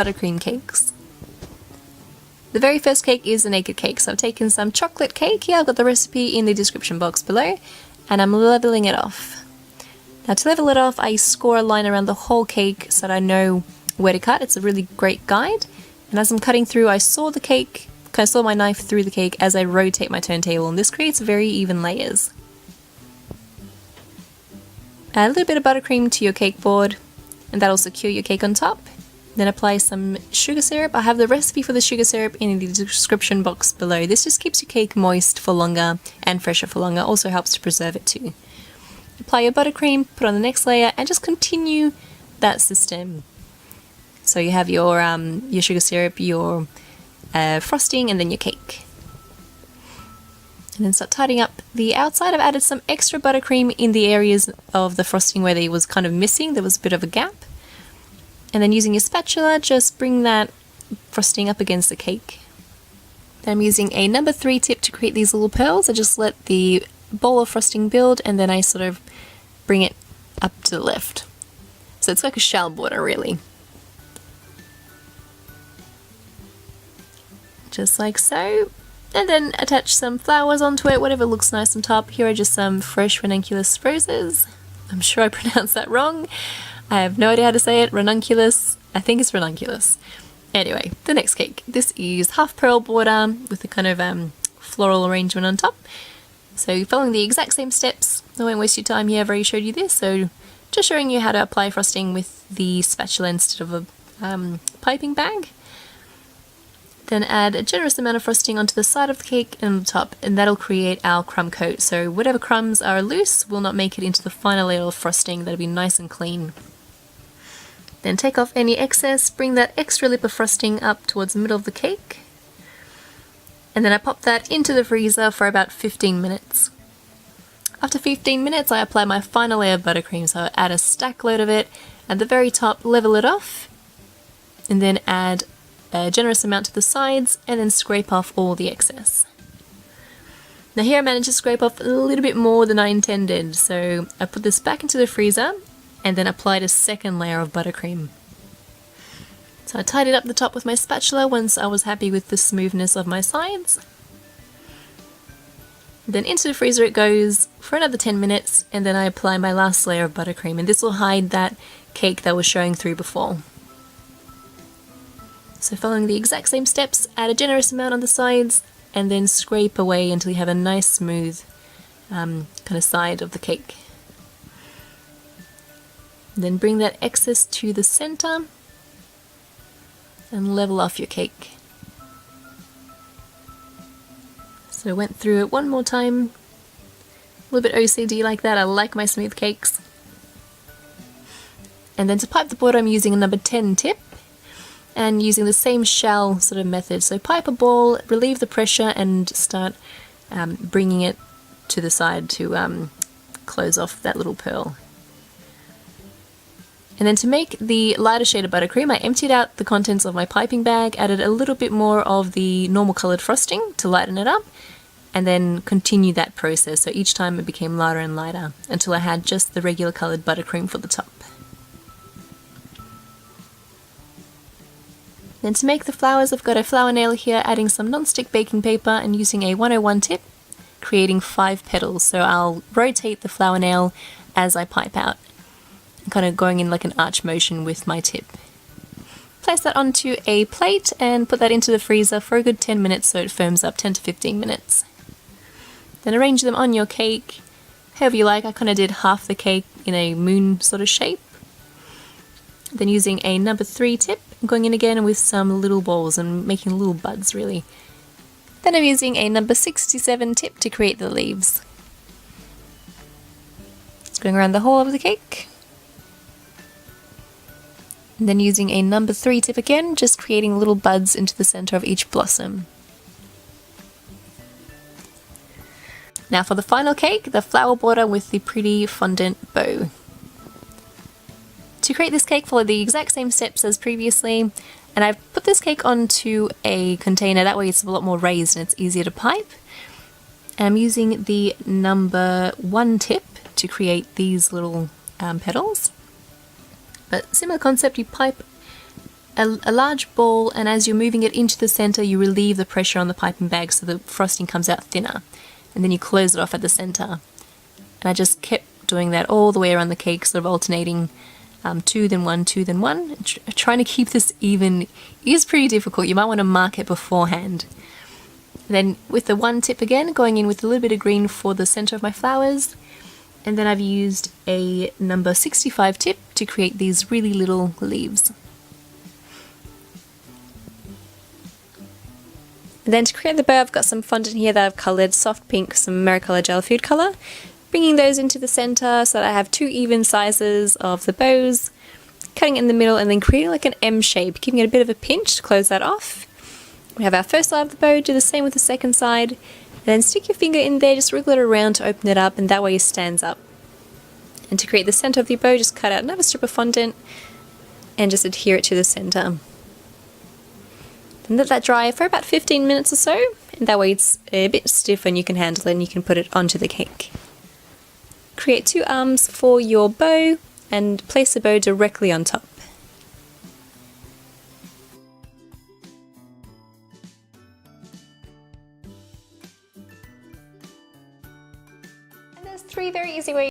buttercream cakes. The very first cake is a naked cake, so I've taken some chocolate cake. Here I've got the recipe in the description box below, and I'm leveling it off. Now to level it off, I score a line around the whole cake so that I know where to cut. It's a really great guide. And as I'm cutting through, I saw my knife through the cake as I rotate my turntable, and this creates very even layers. Add a little bit of buttercream to your cake board, and that'll secure your cake on top. Then apply some sugar syrup. I have the recipe for the sugar syrup in the description box below. This just keeps your cake moist for longer and fresher for longer. Also helps to preserve it too. Apply your buttercream, put on the next layer, and just continue that system. So you have your sugar syrup, your frosting, and then your cake. And then start tidying up the outside. I've added some extra buttercream in the areas of the frosting where there was kind of missing. There was a bit of a gap. And then using your spatula, just bring that frosting up against the cake. Then I'm using a number 3 tip to create these little pearls. I just let the bowl of frosting build, and then I sort of bring it up to the left. So it's like a shell border, really. Just like so, and then attach some flowers onto it, whatever looks nice on top. Here are just some fresh ranunculus roses. I'm sure I pronounced that wrong. I have no idea how to say it. Ranunculus. I think it's ranunculus. Anyway, the next cake. This is half pearl border with a kind of floral arrangement on top. So following the exact same steps. I won't waste your time here, I've already showed you this. So just showing you how to apply frosting with the spatula instead of a piping bag. Then add a generous amount of frosting onto the side of the cake and on the top, and that'll create our crumb coat. So whatever crumbs are loose will not make it into the final layer of frosting. That'll be nice and clean. Then take off any excess, bring that extra lip of frosting up towards the middle of the cake. And then I pop that into the freezer for about 15 minutes. After 15 minutes, I apply my final layer of buttercream. So I add a stack load of it at the very top, level it off, and then add a generous amount to the sides, and then scrape off all the excess. Now here I managed to scrape off a little bit more than I intended, so I put this back into the freezer and then applied a second layer of buttercream. So I tidied up the top with my spatula once I was happy with the smoothness of my sides. Then into the freezer it goes for another 10 minutes, and then I apply my last layer of buttercream, and this will hide that cake that was showing through before. So following the exact same steps, add a generous amount on the sides, and then scrape away until you have a nice smooth kind of side of the cake. Then bring that excess to the center and level off your cake. So I went through it one more time, a little bit OCD like that. I like my smooth cakes. And then to pipe the border I'm using a number 10 tip, and using the same shell sort of method. So pipe a ball, relieve the pressure, and start bringing it to the side to close off that little pearl. And then to make the lighter shade of buttercream, I emptied out the contents of my piping bag, added a little bit more of the normal coloured frosting to lighten it up, and then continued that process. So each time it became lighter and lighter until I had just the regular coloured buttercream for the top. Then to make the flowers, I've got a flower nail here, adding some non-stick baking paper and using a 101 tip, creating 5 petals. So I'll rotate the flower nail as I pipe out, kind of going in like an arch motion with my tip. Place that onto a plate and put that into the freezer for a good 10 minutes so it firms up, 10 to 15 minutes. Then arrange them on your cake however you like. I kind of did half the cake in a moon sort of shape. Then using a number 3 tip, going in again with some little balls and making little buds really. Then I'm using a number 67 tip to create the leaves. It's going around the whole of the cake. And then using a number 3 tip again, just creating little buds into the center of each blossom. Now for the final cake, the flower border with the pretty fondant bow. To create this cake, follow the exact same steps as previously, and I've put this cake onto a container, that way it's a lot more raised and it's easier to pipe. And I'm using the number 1 tip to create these little petals. But similar concept, you pipe a large ball, and as you're moving it into the center, you relieve the pressure on the piping bag so the frosting comes out thinner, and then you close it off at the center. And I just kept doing that all the way around the cake, sort of alternating 2 then 1, 2 then 1. Trying to keep this even is pretty difficult. You might want to mark it beforehand. And then with the one tip again, going in with a little bit of green for the center of my flowers. And then I've used a number 65 tip to create these really little leaves. And then to create the bow, I've got some fondant here that I've coloured soft pink, some Americolour gel food colour. Bringing those into the centre so that I have 2 even sizes of the bows. Cutting it in the middle and then creating like an M shape, giving it a bit of a pinch to close that off. We have our first side of the bow, do the same with the second side. And then stick your finger in there, just wriggle it around to open it up, and that way it stands up. And to create the centre of the bow, just cut out another strip of fondant and just adhere it to the centre. And let that dry for about 15 minutes or so, and that way it's a bit stiff and you can handle it and you can put it onto the cake. Create 2 arms for your bow and place the bow directly on top. And there's 3 very easy ways